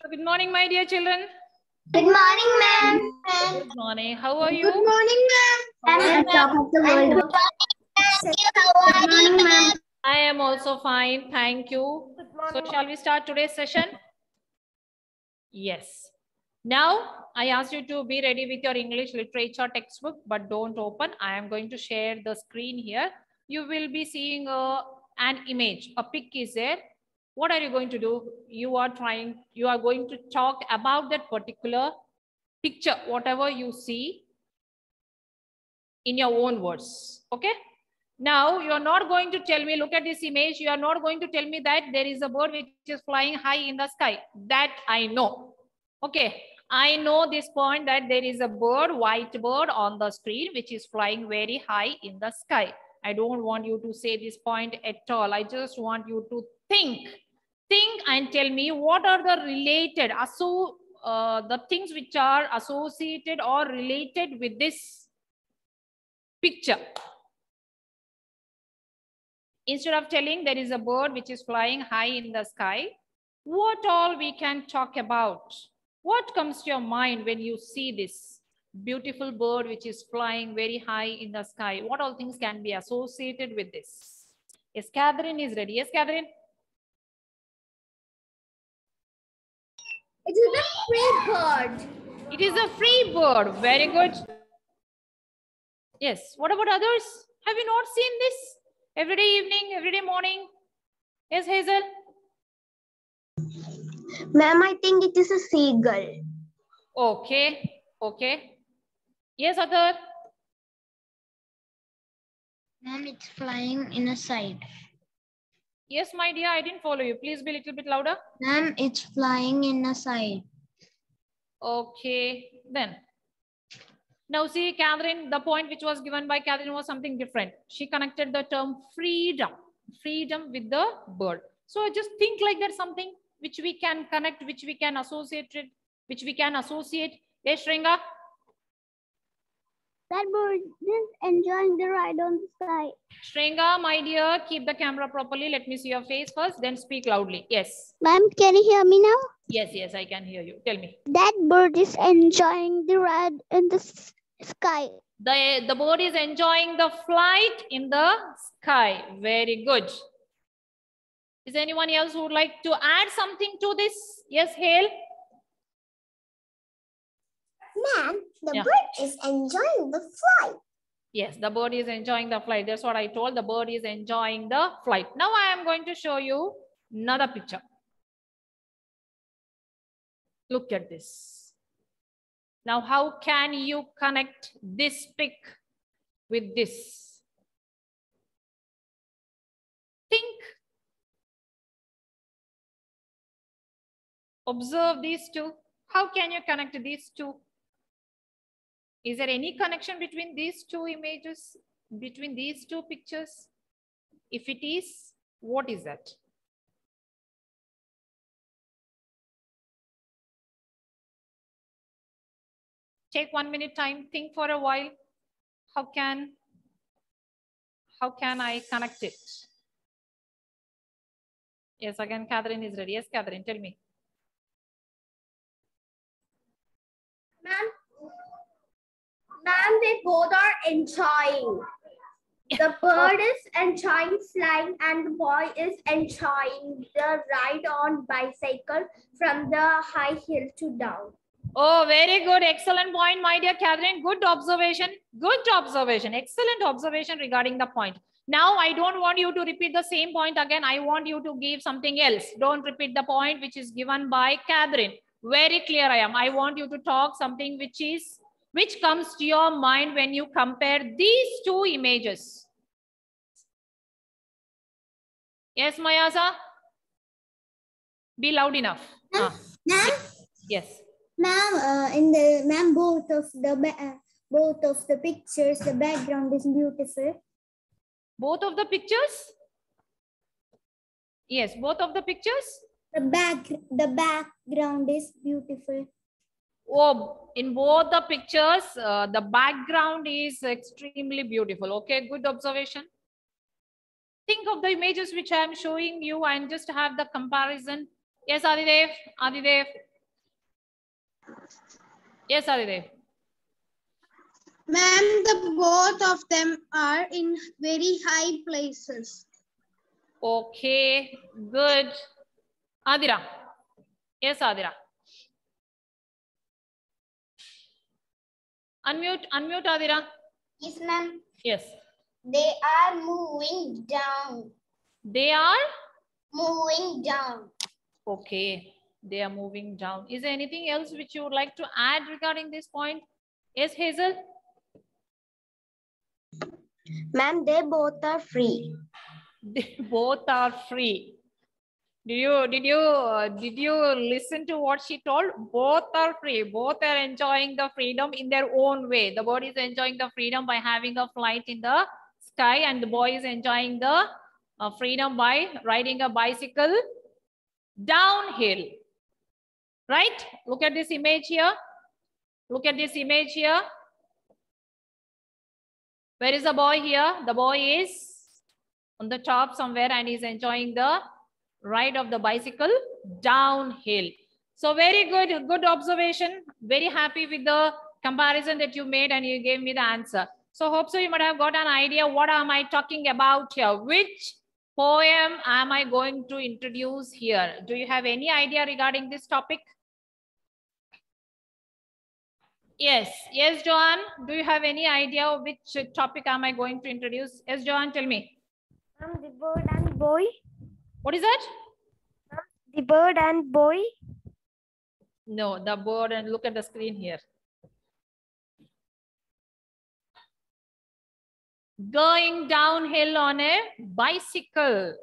Good morning, my dear children. Good morning, ma'am. Good morning. How are you? Good morning, ma'am. I'm on top of the world. Good morning, ma'am. I am also fine. Thank you. So shall we start today's session? Yes. Now, I asked you to be ready with your English literature textbook, but don't open. I am going to share the screen here. You will be seeing an image. A pic is there. What are you going to do? You are going to talk about that particular picture, whatever you see in your own words. Okay? Now, you are not going to tell me, look at this image. You are not going to tell me that there is a bird which is flying high in the sky. That I know. Okay. I know this point that there is a bird, white bird on the screen, which is flying very high in the sky. I don't want you to say this point at all. I just want you to think and tell me what are the related, the things which are associated or related with this picture. Instead of telling there is a bird which is flying high in the sky, what all we can talk about? What comes to your mind when you see this beautiful bird which is flying very high in the sky? What all things can be associated with this? Yes, Catherine is ready. Yes, Catherine? It is a free bird. It is a free bird. Very good. Yes. What about others? Have you not seen this? Every day evening, every day morning. Yes, Hazel? Ma'am, I think it is a seagull. Okay. Okay. Yes, Athar? Ma'am, it's flying in a side. Yes, my dear, I didn't follow you. Please be a little bit louder. Ma'am, it's flying in a side. Okay, then. Now see, Catherine, the point which was given by Catherine was something different. She connected the term freedom with the bird. So just think like that, something which we can connect, which we can associate it, which we can associate. Yes, Shringa? That bird is enjoying the ride on the sky. Shringa, my dear, keep the camera properly. Let me see your face first, then speak loudly. Yes. Ma'am, can you hear me now? Yes, I can hear you. Tell me. That bird is enjoying the ride in the sky. The bird is enjoying the flight in the sky. Very good. Is there anyone else who would like to add something to this? Yes, Hale? Ma'am, the bird is enjoying the flight. Yes, the bird is enjoying the flight. That's what I told. The bird is enjoying the flight. Now I am going to show you another picture. Look at this. Now, how can you connect this pic with this? Think. Observe these two. How can you connect these two? Is there any connection between these two images, between these two pictures? If it is, what is that? Take 1 minute time, think for a while. How can I connect it? Yes, again, Catherine is ready. Yes, Catherine, tell me. Ma'am, they both are enjoying. The bird is enjoying flying and the boy is enjoying the ride on bicycle from the high hill to down. Oh, very good. Excellent point, my dear Catherine. Good observation. Good observation. Excellent observation regarding the point. Now, I don't want you to repeat the same point again. I want you to give something else. Don't repeat the point which is given by Catherine. Very clear I am. I want you to talk something which comes to your mind when you compare these two images. Yes, Mayasa? Be loud enough. Ma'am? Yes. Ma'am, both of the pictures, the background is beautiful. Both of the pictures? Yes, both of the pictures? The background is beautiful. Oh, in both the pictures, the background is extremely beautiful. Okay, good observation. Think of the images which I am showing you and just have the comparison. Yes, Adidev. Adidev. Yes, Adidev. Ma'am, the both of them are in very high places. Okay, good. Adira. Yes, Adira. Unmute, unmute, Adira. Yes, ma'am. Yes. They are moving down. They are? Moving down. Okay, they are moving down. Is there anything else which you would like to add regarding this point? Yes, Hazel? Ma'am, they both are free. They both are free. Did you listen to what she told? Both are free. Both are enjoying the freedom in their own way. The bird is enjoying the freedom by having a flight in the sky, and the boy is enjoying the freedom by riding a bicycle downhill. Right? Look at this image here. Look at this image here. Where is the boy here? The boy is on the top somewhere and he's enjoying the ride of the bicycle downhill. So very good, good observation. Very happy with the comparison that you made and you gave me the answer. So hope so you might have got an idea what am I talking about here. Which poem am I going to introduce here? Do you have any idea regarding this topic? Yes, yes, Joanne. Do you have any idea of which topic am I going to introduce? Yes, Joanne, tell me. The bird and boy. What is that? The bird and boy. No, the bird, and look at the screen here. Going downhill on a bicycle.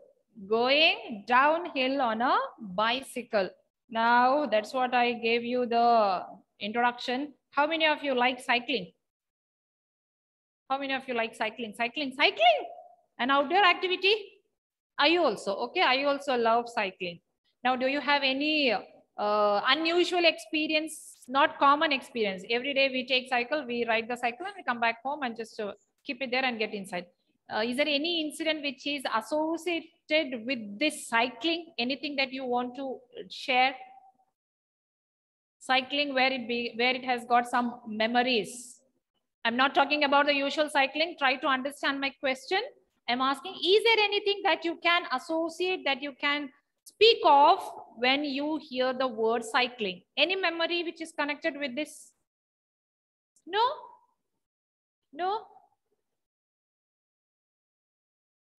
Going downhill on a bicycle. Now, that's what I gave you the introduction. How many of you like cycling? How many of you like cycling? Cycling, an outdoor activity? Are you also? Okay, I also love cycling. Now, do you have any unusual experience, not common experience? Every day we take cycle, we ride the cycle and we come back home and just keep it there and get inside. Is there any incident which is associated with this cycling? Anything that you want to share? Cycling where it has got some memories. I'm not talking about the usual cycling. Try to understand my question. I'm asking, is there anything that you can associate, that you can speak of when you hear the word cycling? Any memory which is connected with this? No? No?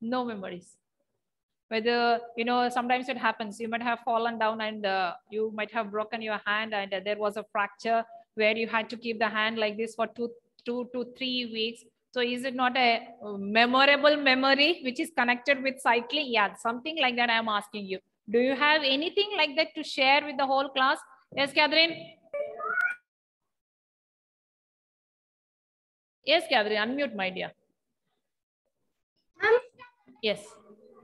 No memories. Whether, you know, sometimes it happens, you might have fallen down and you might have broken your hand and there was a fracture where you had to keep the hand like this for 2 to 3 weeks. So is it not a memorable memory which is connected with cycling? Yeah, something like that I'm asking you. Do you have anything like that to share with the whole class? Yes, Catherine? Yes, Catherine, unmute, my dear. Yes.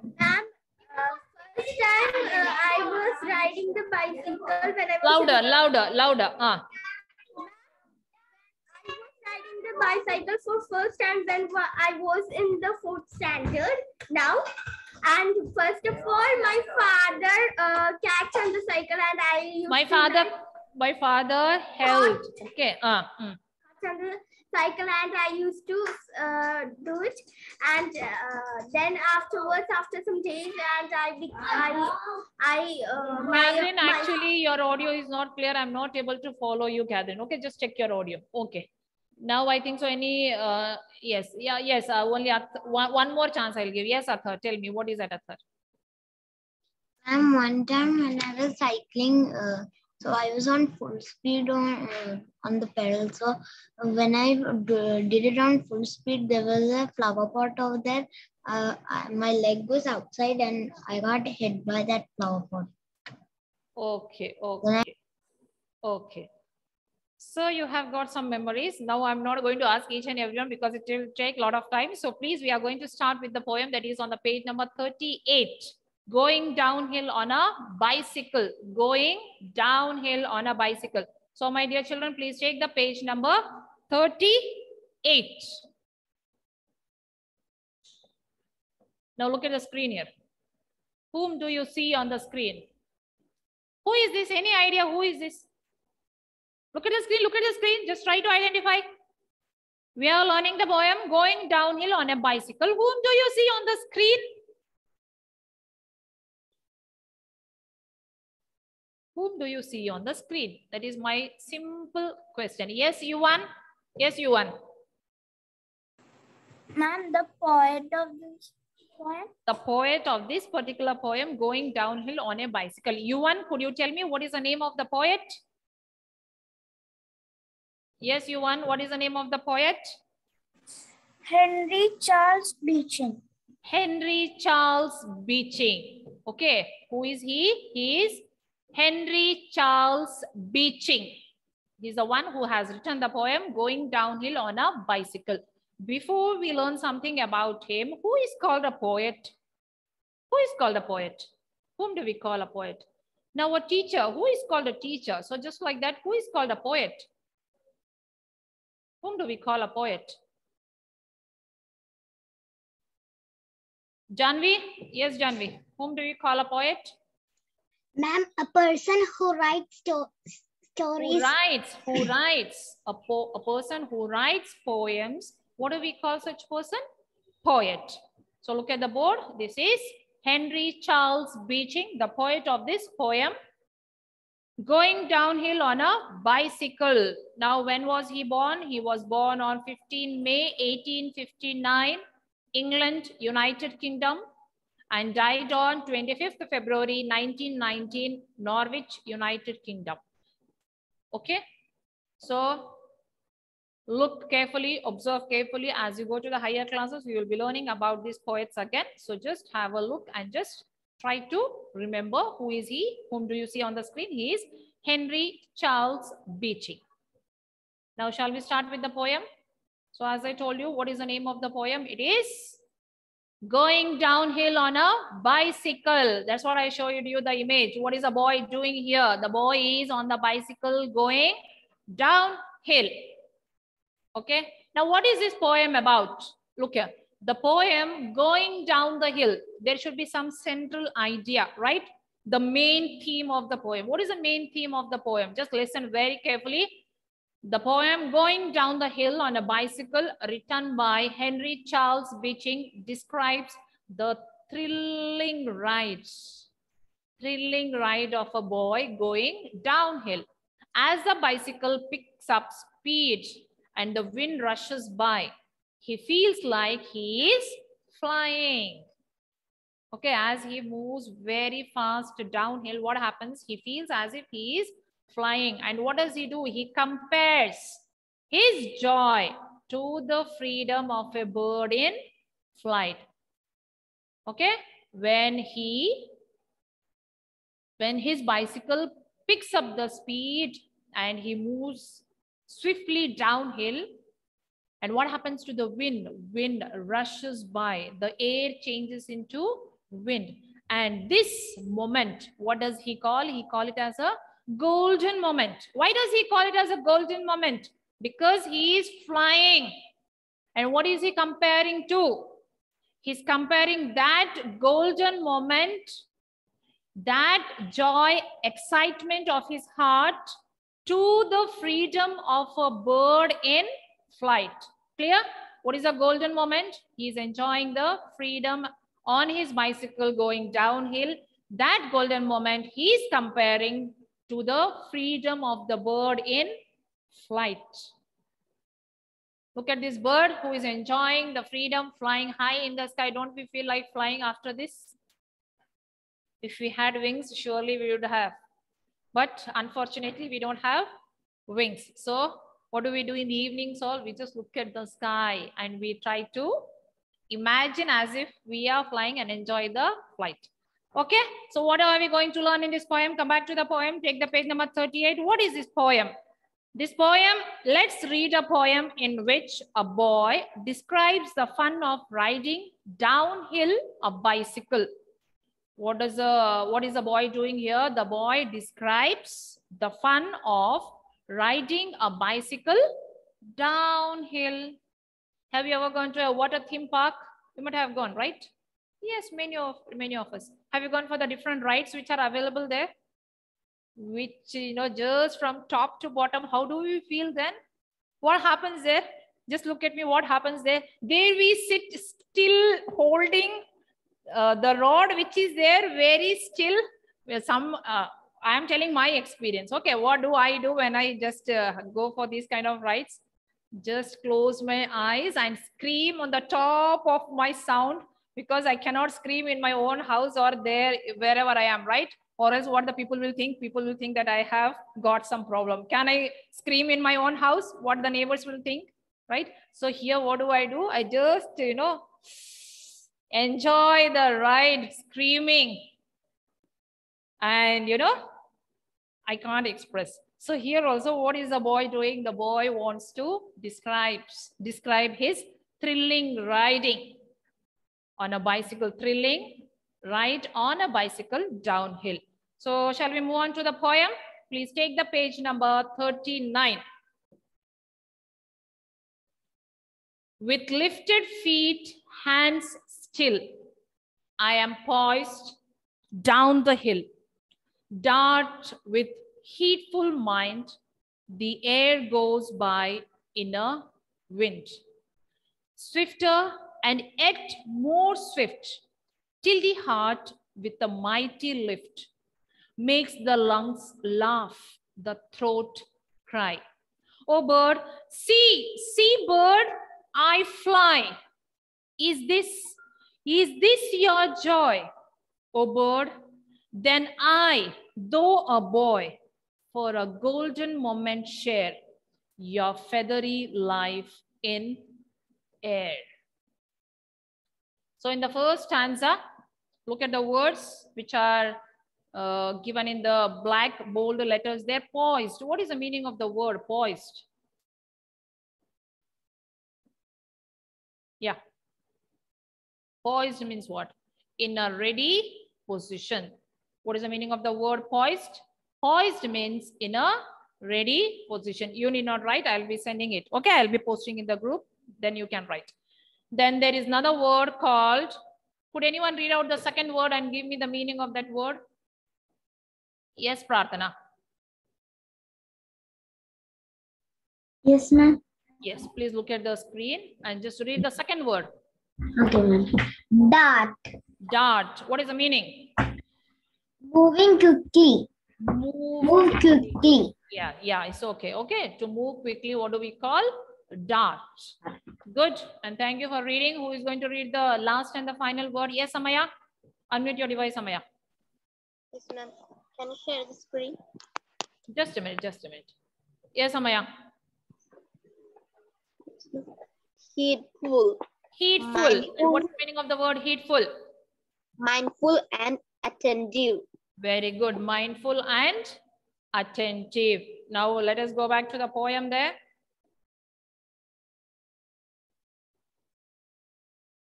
Ma'am, first time I was riding the bicycle when I was Louder. I was riding the bicycle for first time when I was in the 4th standard now. And first of all, my father catch on the cycle and I used my father held. Okay. Catch on the cycle and I used to do it, and then afterwards, after some days, and Catherine, actually your audio is not clear. I'm not able to follow you, Catherine. Okay, just check your audio. Okay. Now I think so. Any yes, yeah, yes. Only one more chance I'll give. Yes, Athar, tell me, what is that, Athar? One time when I was cycling, so I was on full speed on the pedal. So when I did it on full speed, there was a flower pot over there. My leg was outside and I got hit by that flower pot. Okay. So you have got some memories. Now I'm not going to ask each and everyone because it will take a lot of time. So please, we are going to start with the poem that is on the page number 38. Going downhill on a bicycle. Going downhill on a bicycle. So my dear children, please take the page number 38. Now look at the screen here. Whom do you see on the screen? Who is this? Any idea who is this? Look at the screen, look at the screen. Just try to identify. We are learning the poem Going Downhill on a Bicycle. Whom do you see on the screen? Whom do you see on the screen? That is my simple question. Yes, Yuan. Yes, Yuan. Ma'am, the poet of this poem? The poet of this particular poem, Going Downhill on a Bicycle. Yuan, could you tell me what is the name of the poet? Yes, Yuan, what is the name of the poet? Henry Charles Beeching. Henry Charles Beeching. Okay, who is he? He is Henry Charles Beeching. He's the one who has written the poem Going Downhill on a Bicycle. Before we learn something about him, who is called a poet? Who is called a poet? Whom do we call a poet? Now a teacher, who is called a teacher? So just like that, who is called a poet? Whom do we call a poet? Janvi? Yes, Janvi. Whom do we call a poet? Ma'am, a person who writes stories. Who writes. A person who writes poems. What do we call such person? Poet. So look at the board. This is Henry Charles Beeching, the poet of this poem, Going Downhill on a Bicycle. Now, when was he born? He was born on 15 May 1859, England, United Kingdom, and died on 25th February 1919, Norwich, United Kingdom. Okay, so look carefully, observe carefully. As you go to the higher classes, we will be learning about these poets again. So just have a look and just try to remember who is he. Whom do you see on the screen? He is Henry Charles Beeching. Now, shall we start with the poem? So as I told you, what is the name of the poem? It is Going Downhill on a Bicycle. That's what I showed you the image. What is the boy doing here? The boy is on the bicycle going downhill. Okay. Now, what is this poem about? Look here. The poem Going Down the Hill. There should be some central idea, right? The main theme of the poem. What is the main theme of the poem? Just listen very carefully. The poem Going Down the Hill on a Bicycle, written by Henry Charles Beeching, describes the thrilling ride of a boy going downhill. As the bicycle picks up speed and the wind rushes by, he feels like he is flying. Okay, as he moves very fast downhill, what happens? He feels as if he is flying. And what does he do? He compares his joy to the freedom of a bird in flight. Okay, when his bicycle picks up the speed and he moves swiftly downhill, and what happens to the wind? Wind rushes by, the air changes into wind. And this moment, what does he call? He calls it as a golden moment. Why does he call it as a golden moment? Because he is flying. And what is he comparing to? He's comparing that golden moment, that joy, excitement of his heart, to the freedom of a bird in flight. Clear? What is a golden moment? He is enjoying the freedom on his bicycle going downhill. That golden moment he is comparing to the freedom of the bird in flight. Look at this bird who is enjoying the freedom, flying high in the sky. Don't we feel like flying after this? If we had wings, surely we would have. But unfortunately, we don't have wings. So what do we do in the evenings? All we just look at the sky and we try to imagine as if we are flying and enjoy the flight. Okay, so what are we going to learn in this poem? Come back to the poem. Take the page number 38. What is this poem? This poem, let's read a poem in which a boy describes the fun of riding downhill a bicycle. What is the boy doing here? The boy describes the fun of riding a bicycle downhill. Have you ever gone to a water theme park? You might have gone, right? Yes, many of us. Have you gone for the different rides which are available there? which, just from top to bottom, how do we feel then? What happens there? Just look at me. What happens there? There we sit still holding the rod, which is there very still. I am telling my experience. Okay, what do I do when I just go for these kind of rides? Just close my eyes and scream on the top of my sound, because I cannot scream in my own house or there wherever I am, right? Or else what the people will think? People will think that I have got some problem. Can I scream in my own house? What the neighbors will think, right? So here, what do? I just, enjoy the ride, screaming. And, I can't express. So here also, what is the boy doing? The boy wants to describe his thrilling riding on a bicycle, thrilling ride on a bicycle downhill. So shall we move on to the poem? Please take the page number 39. With lifted feet, hands still, I am poised down the hill. Dart with heedful mind, the air goes by in a wind. Swifter and yet more swift, till the heart with a mighty lift makes the lungs laugh, the throat cry. Oh bird, see bird, I fly. Is this your joy? Oh bird, then I, though a boy, for a golden moment share your feathery life in air. So in the first stanza, look at the words which are given in the black bold letters. They're poised. What is the meaning of the word poised? Yeah. Poised means what? In a ready position. What is the meaning of the word poised? Poised means in a ready position. You need not write. I'll be sending it. Okay, I'll be posting in the group. Then you can write. Then there is another word called, could anyone read out the second word and give me the meaning of that word? Yes, Prarthana. Yes, ma'am. Yes, please look at the screen and just read the second word. Okay, ma'am. Dart. Dart. What is the meaning? Moving quickly. Move quickly. Yeah, it's okay. Okay, to move quickly, what do we call? Dart. Good. And thank you for reading. Who is going to read the last and the final word? Yes, Amaya. Unmute your device, Amaya. Yes, ma'am. Can you share the screen? Just a minute. Yes, Amaya. Heedful. Heedful. Mindful. What's the meaning of the word heedful? Mindful and attentive. Very good. Mindful and attentive. Now let us go back to the poem there.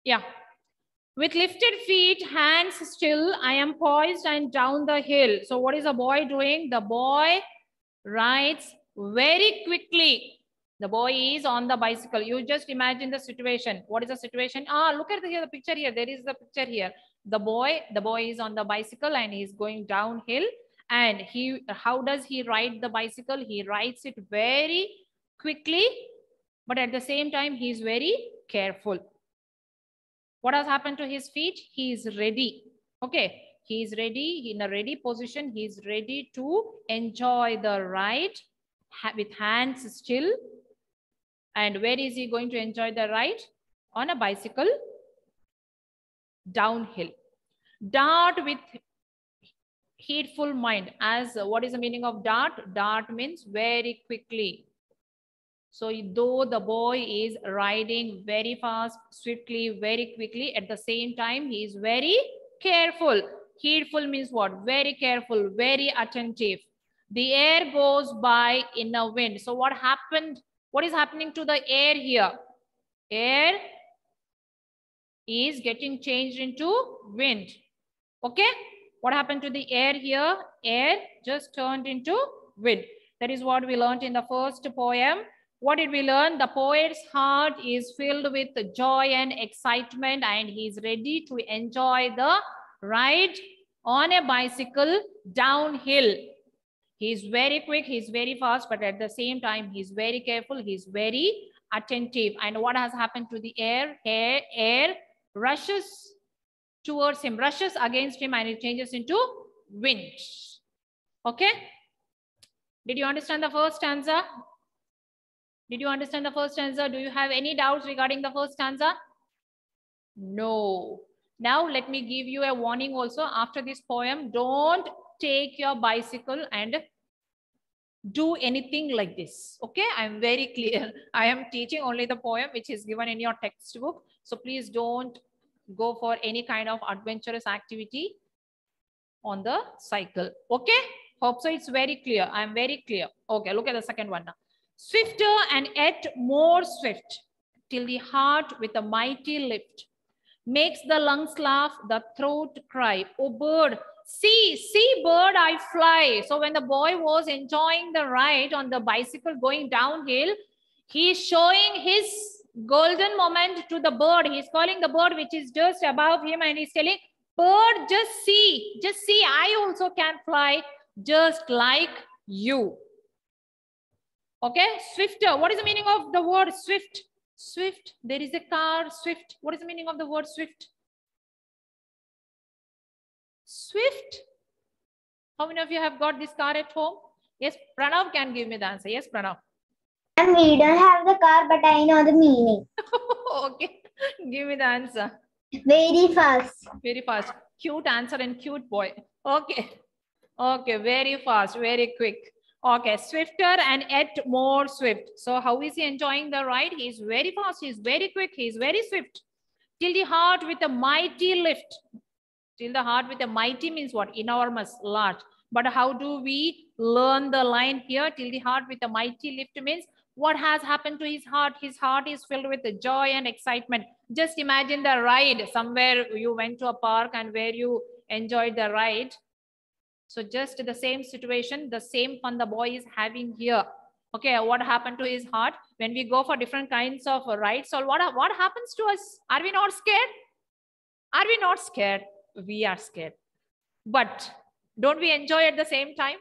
Yeah. With lifted feet, hands still, I am poised and down the hill. So what is the boy doing? The boy rides very quickly. The boy is on the bicycle. You just imagine the situation. What is the situation? Look at the picture here. There is the picture here. The boy is on the bicycle and he is going downhill. And how does he ride the bicycle? He rides it very quickly, but at the same time, he is very careful. What has happened to his feet? He is ready. Okay, he is ready, in a ready position. He is ready to enjoy the ride with hands still. And where is he going to enjoy the ride? On a bicycle downhill. Dart with heedful mind. As what is the meaning of dart? Dart means very quickly. So though the boy is riding very fast, swiftly, very quickly, at the same time, he is very careful. Heedful means what? Very careful, very attentive. The air goes by in a wind. So what happened? What is happening to the air here? Air is getting changed into wind. Okay? What happened to the air here? Air just turned into wind. That is what we learned in the first poem. What did we learn? The poet's heart is filled with joy and excitement, and he's ready to enjoy the ride on a bicycle downhill. He's very quick, he's very fast, but at the same time, he's very careful, he's very attentive. And what has happened to the air? Air rushes towards him, rushes against him, and it changes into wind. Okay? Did you understand the first stanza? Did you understand the first stanza? Do you have any doubts regarding the first stanza? No. Now let me give you a warning also. After this poem, don't take your bicycle and do anything like this. Okay, I am very clear. I am teaching only the poem which is given in your textbook. So please don't go for any kind of adventurous activity on the cycle. Okay, hope so it's very clear. I am very clear. Okay, look at the second one now. Swifter and yet more swift, till the heart with a mighty lift makes the lungs laugh, the throat cry. Oh bird, see bird, I fly. So when the boy was enjoying the ride on the bicycle going downhill, he is showing his golden moment to the bird. He's calling the bird which is just above him, and he's telling, bird, just see, I also can fly just like you. Okay, swifter. What is the meaning of the word swift? Swift. There is a car, swift. What is the meaning of the word swift? Swift. How many of you have got this car at home? Yes, Pranav can give me the answer. Yes, Pranav. And we don't have the car, but I know the meaning. Okay, give me the answer. Very fast. Very fast. Cute answer and cute boy. Okay. Okay, very fast, very quick. Okay, swifter and yet more swift. So how is he enjoying the ride? He is very fast, he is very quick, he is very swift. Till the heart with a mighty lift. Till the heart with a mighty means what? Enormous, large. But how do we learn the line here? Till the heart with a mighty lift means what has happened to his heart? His heart is filled with joy and excitement. Just imagine the ride. Somewhere you went to a park and where you enjoyed the ride. So just the same situation, the same fun the boy is having here. Okay, what happened to his heart? When we go for different kinds of rides, so what happens to us? Are we not scared? Are we not scared? We are scared. But don't we enjoy at the same time?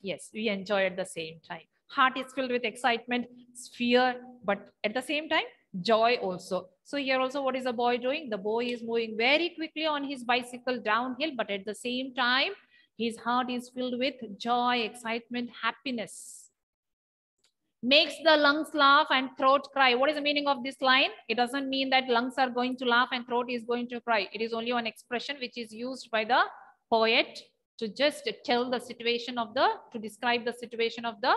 Yes, we enjoy at the same time. Heart is filled with excitement, fear, but at the same time, joy also. So here also, what is the boy doing? The boy is moving very quickly on his bicycle downhill, but at the same time, his heart is filled with joy, excitement, happiness. Makes the lungs laugh and throat cry. What is the meaning of this line? It doesn't mean that lungs are going to laugh and throat is going to cry. It is only one expression which is used by the poet to just tell the situation of to describe the situation of the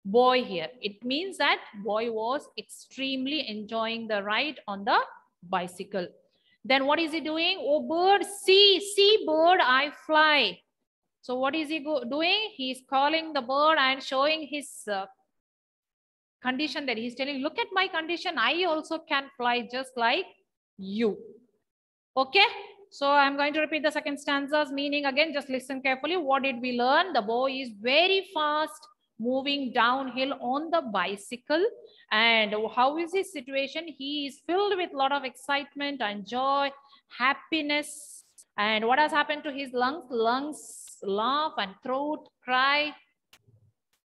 boy here. It means that boy was extremely enjoying the ride on the bicycle. Then what is he doing? Oh bird, see bird, I fly. So what is he doing? He is calling the bird and showing his condition, that he's telling, look at my condition. I also can fly just like you. Okay. So I'm going to repeat the second stanza's meaning again. Just listen carefully. What did we learn? The boy is very fast, moving downhill on the bicycle. And how is his situation? He is filled with a lot of excitement and joy, happiness. And what has happened to his lungs? Lungs laugh and throat cry.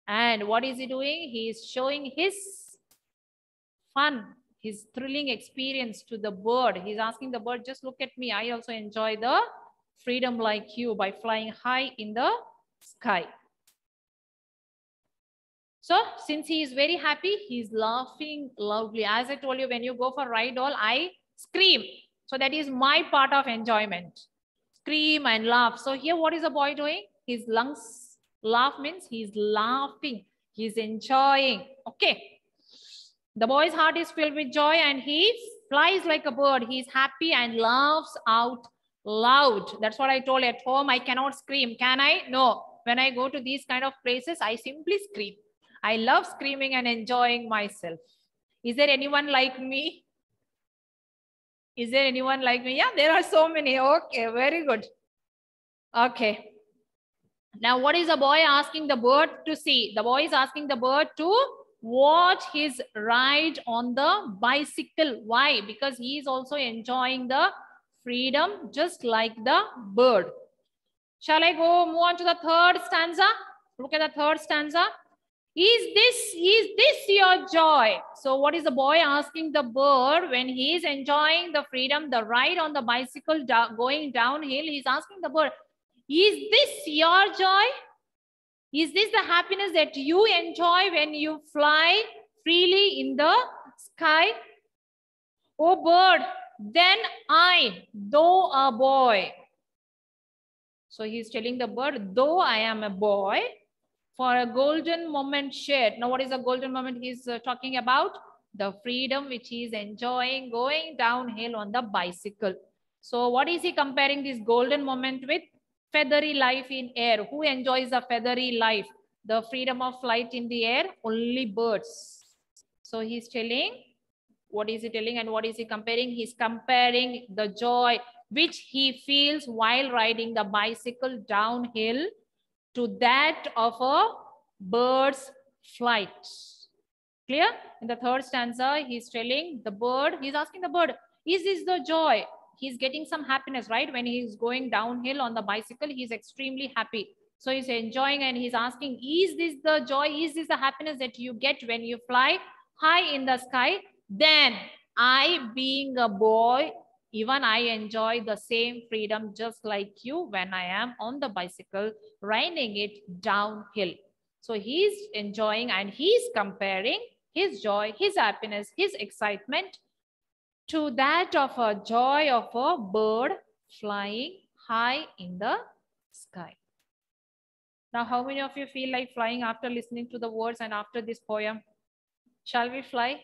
And what is he doing? He is showing his fun, his thrilling experience to the bird. He's asking the bird, just look at me. I also enjoy the freedom like you by flying high in the sky. So since he is very happy, he's laughing loudly. As I told you, when you go for ride all, I scream. So that is my part of enjoyment. Scream and laugh. So here, what is the boy doing? His lungs laugh means he's laughing. He's enjoying. Okay. The boy's heart is filled with joy and he flies like a bird. He's happy and laughs out loud. That's what I told at home. I cannot scream. Can I? No. When I go to these kind of places, I simply scream. I love screaming and enjoying myself. Is there anyone like me? Is there anyone like me? Yeah, there are so many. Okay, very good. Okay. Now, what is the boy asking the bird to see? The boy is asking the bird to watch his ride on the bicycle. Why? Because he is also enjoying the freedom just like the bird. Shall I go move on to the third stanza? Look at the third stanza. Is this your joy? So what is the boy asking the bird when he is enjoying the freedom, the ride on the bicycle going downhill? He's asking the bird, is this your joy? Is this the happiness that you enjoy when you fly freely in the sky? Oh bird, then I, though a boy. So he's telling the bird, though I am a boy, for a golden moment shared. Now, what is a golden moment he's talking about? The freedom which he is enjoying going downhill on the bicycle. So what is he comparing this golden moment with? Feathery life in air. Who enjoys a feathery life? The freedom of flight in the air? Only birds. So he's telling, what is he telling and what is he comparing? He's comparing the joy which he feels while riding the bicycle downhill to that of a bird's flight. Clear? In the third stanza, he's telling the bird, he's asking the bird, is this the joy? He's getting some happiness, right? When he's going downhill on the bicycle, he's extremely happy. So he's enjoying and he's asking, is this the joy? Is this the happiness that you get when you fly high in the sky? Then I, being a boy, even I enjoy the same freedom just like you when I am on the bicycle riding it downhill. So he's enjoying and he's comparing his joy, his happiness, his excitement to that of a joy of a bird flying high in the sky. Now, how many of you feel like flying after listening to the words and after this poem? Shall we fly?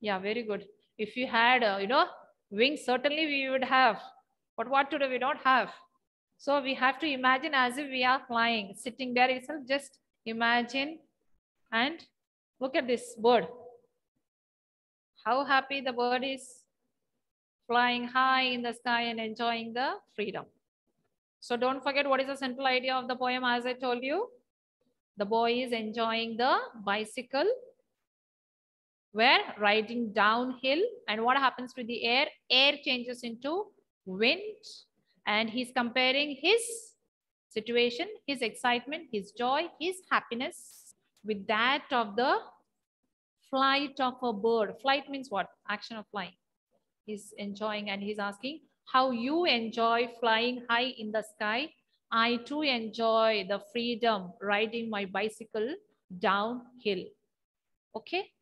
Yeah, very good. If you had, wings, certainly we would have. But what today we don't have. So we have to imagine as if we are flying, sitting there itself. Just imagine and look at this bird. How happy the bird is flying high in the sky and enjoying the freedom. So don't forget what is the central idea of the poem. As I told you, the boy is enjoying the bicycle where riding downhill, and what happens to the air? Air changes into wind, and he's comparing his situation, his excitement, his joy, his happiness with that of the flight of a bird. Flight means what? Action of flying. He's enjoying and he's asking how you enjoy flying high in the sky. I too enjoy the freedom riding my bicycle downhill. Okay.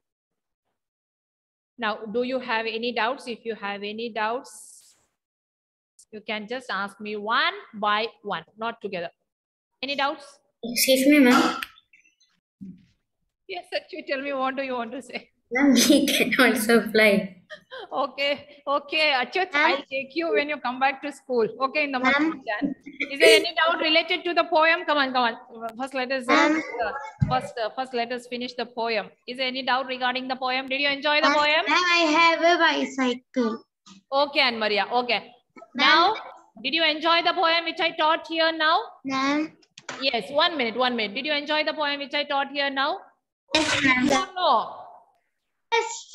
Now, do you have any doubts? If you have any doubts, you can just ask me one by one, not together. Any doubts? Excuse me, ma'am. Yes, actually, tell me what do you want to say? Ma'am, we can also fly. Okay, okay, Achyut, I'll take you when you come back to school. Okay, in the month of Jan. Is there any doubt related to the poem? Come on, come on. First, let us first let us finish the poem. Is there any doubt regarding the poem? Did you enjoy the poem? I have a bicycle. Okay, Anne Maria. Okay. Now, did you enjoy the poem which I taught here now? Ma'am. Yes. 1 minute. 1 minute. Did you enjoy the poem which I taught here now? Yes, ma'am. No. Yes.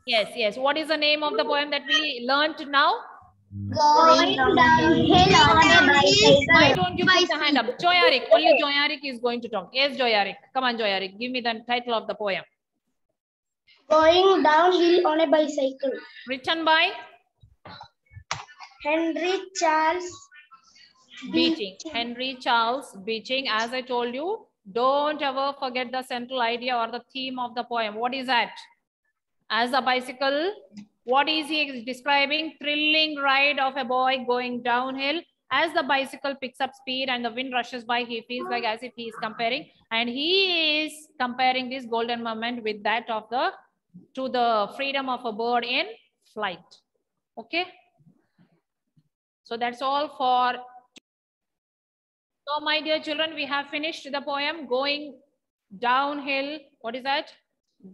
Yes, yes. What is the name of the poem that we learned now? Going downhill on a bicycle. Why don't you put the hand up? Joyarik. Only Joyarik is going to talk. Yes, Joyarik. Come on, Joyarik. Give me the title of the poem. Going downhill on a bicycle. Written by Henry Charles Beeching. Henry Charles Beeching. As I told you, don't ever forget the central idea or the theme of the poem. What is that? As a bicycle, what is he describing? Thrilling ride of a boy going downhill. As the bicycle picks up speed and the wind rushes by, he feels like as if he is comparing. And he is comparing this golden moment with that of to the freedom of a bird in flight. Okay. So that's all for. So my dear children, we have finished the poem Going Downhill. What is that?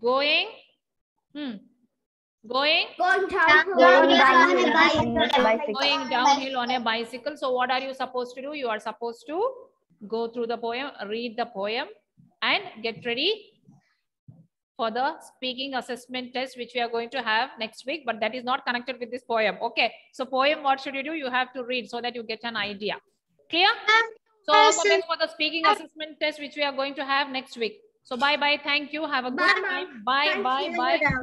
Going downhill on a bicycle. So what are you supposed to do? You are supposed to go through the poem, read the poem and get ready for the speaking assessment test, which we are going to have next week, but that is not connected with this poem. Okay. So poem, what should you do? You have to read so that you get an idea. Clear? So all the best for the speaking assessment test, which we are going to have next week. So bye-bye. Thank you. Have a good Bye-bye. time. Bye, Thank bye, you. bye.